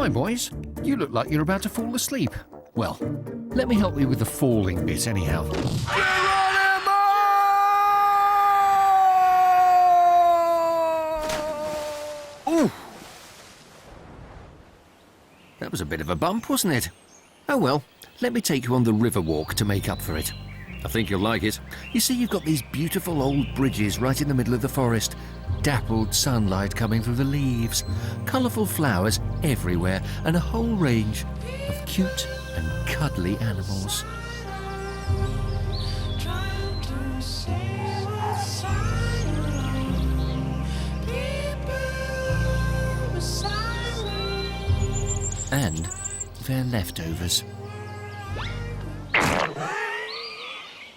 Hi, boys. You look like you're about to fall asleep. Well, let me help you with the falling bit anyhow. Ooh! That was a bit of a bump, wasn't it? Oh well, let me take you on the river walk to make up for it. I think you'll like it. You see, you've got these beautiful old bridges right in the middle of the forest. Dappled sunlight coming through the leaves, colourful flowers everywhere, and a whole range of cute and cuddly animals. And their leftovers.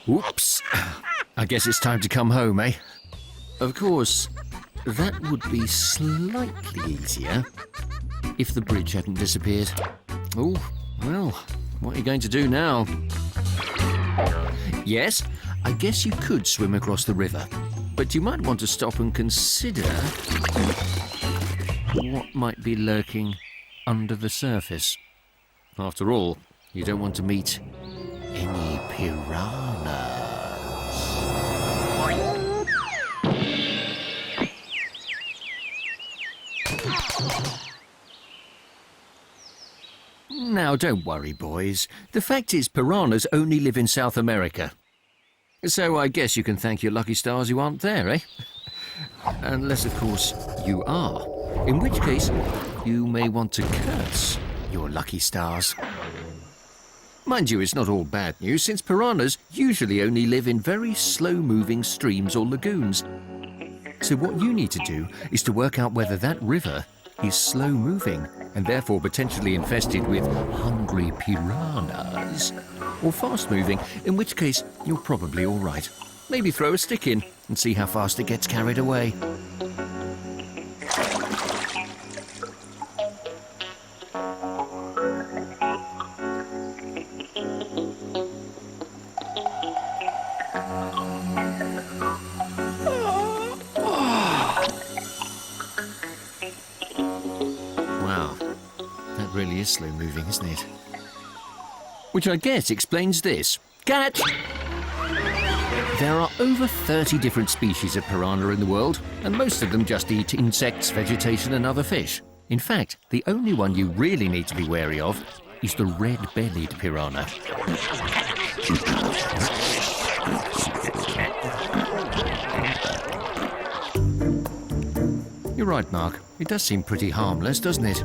Whoops. I guess it's time to come home, eh? Of course, that would be slightly easier if the bridge hadn't disappeared. Oh, well, what are you going to do now? Yes, I guess you could swim across the river, but you might want to stop and consider what might be lurking under the surface. After all, you don't want to meet any piranhas. Now, don't worry, boys. The fact is, piranhas only live in South America. So I guess you can thank your lucky stars you aren't there, eh? Unless, of course, you are. In which case, you may want to curse your lucky stars. Mind you, it's not all bad news, since piranhas usually only live in very slow-moving streams or lagoons. So what you need to do is to work out whether that river is slow-moving and therefore potentially infested with hungry piranhas, or fast-moving, in which case you're probably all right. Maybe throw a stick in and see how fast it gets carried away. Really is slow moving, isn't it? Which I guess explains this. Catch! There are over 30 different species of piranha in the world, and most of them just eat insects, vegetation and other fish. In fact, the only one you really need to be wary of is the red-bellied piranha. You're right, Mark. It does seem pretty harmless, doesn't it?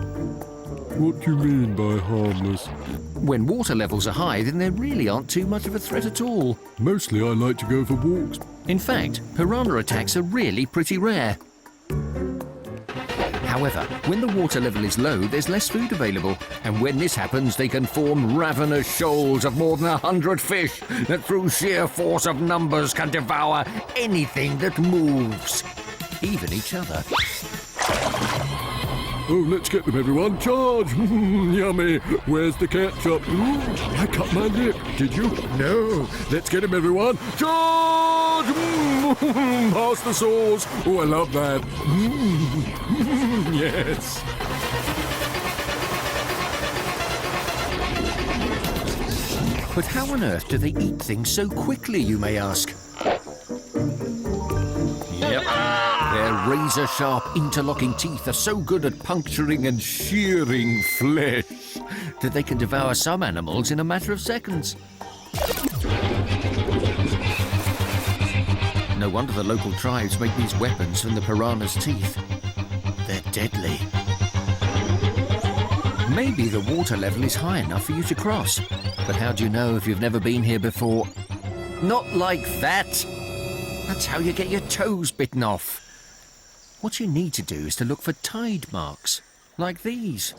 What do you mean by harmless? When water levels are high, then there really aren't too much of a threat at all. Mostly I like to go for walks. In fact, piranha attacks are really pretty rare. However, when the water level is low, there's less food available. And when this happens, they can form ravenous shoals of more than 100 fish that through sheer force of numbers can devour anything that moves. Even each other. Oh, let's get them, everyone. Charge! Yummy. Where's the ketchup? I cut my lip. Did you? No. Let's get them, everyone. Charge! Pass the sauce. Oh, I love that. Yes. But how on earth do they eat things so quickly, you may ask? Yep. Their razor-sharp, interlocking teeth are so good at puncturing and shearing flesh that they can devour some animals in a matter of seconds. No wonder the local tribes make these weapons from the piranha's teeth. They're deadly. Maybe the water level is high enough for you to cross. But how do you know if you've never been here before? Not like that! That's how you get your toes bitten off. What you need to do is to look for tide marks, like these,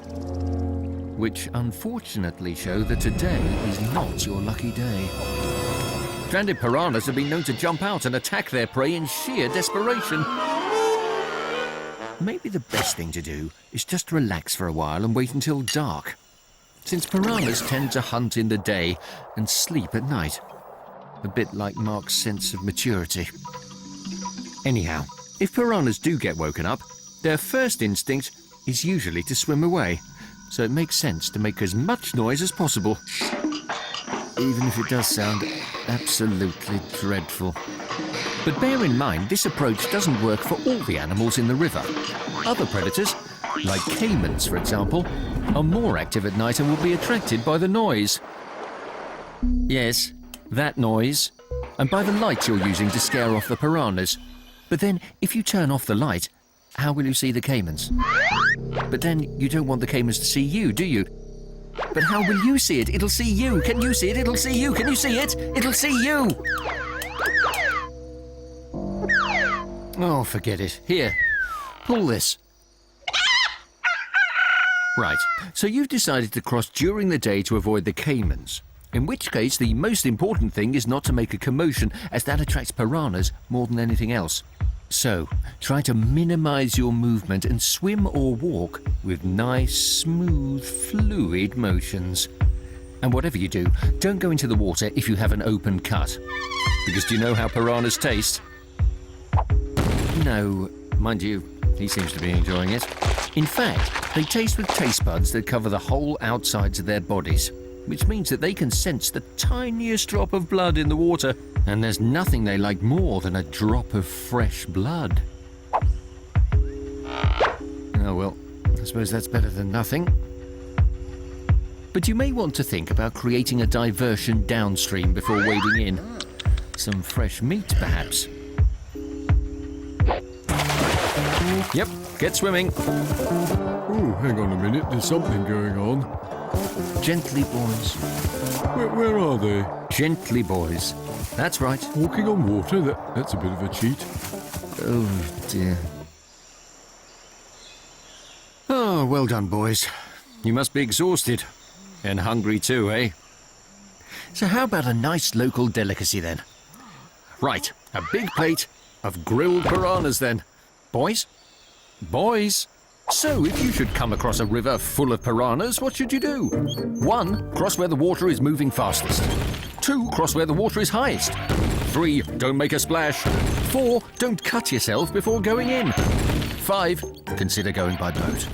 which unfortunately show that today is not your lucky day. Stranded piranhas have been known to jump out and attack their prey in sheer desperation. Maybe the best thing to do is just relax for a while and wait until dark, since piranhas tend to hunt in the day and sleep at night. A bit like Mark's sense of maturity. Anyhow, if piranhas do get woken up, their first instinct is usually to swim away. so it makes sense to make as much noise as possible. Even if it does sound absolutely dreadful. But bear in mind, this approach doesn't work for all the animals in the river. Other predators, like caimans for example, are more active at night and will be attracted by the noise. Yes, that noise. And by the light you're using to scare off the piranhas. But then, if you turn off the light, how will you see the caimans? But then, you don't want the caimans to see you, do you? But how will you see it? It'll see you. Can you see it? It'll see you. Can you see it? It'll see you. Oh, forget it. Here, pull this. Right, so you've decided to cross during the day to avoid the caimans. In which case, the most important thing is not to make a commotion, as that attracts piranhas more than anything else. So, try to minimize your movement and swim or walk with nice, smooth, fluid motions. And whatever you do, don't go into the water if you have an open cut. Because do you know how piranhas taste? No, mind you, he seems to be enjoying it. In fact, they taste with taste buds that cover the whole outsides of their bodies, which means that they can sense the tiniest drop of blood in the water, and there's nothing they like more than a drop of fresh blood. Oh well, I suppose that's better than nothing. But you may want to think about creating a diversion downstream before wading in. Some fresh meat, perhaps. Yep, get swimming. Oh, hang on a minute, there's something going on. Gently, boys. Where are they? Gently, boys. That's right. Walking on water? That's a bit of a cheat. Oh, dear. Oh, well done, boys. You must be exhausted. And hungry too, eh? So how about a nice local delicacy, then? Right, a big plate of grilled piranhas, then. Boys? Boys? So, if you should come across a river full of piranhas, what should you do? 1, cross where the water is moving fastest. 2, cross where the water is highest. 3, don't make a splash. 4, don't cut yourself before going in. 5, consider going by boat.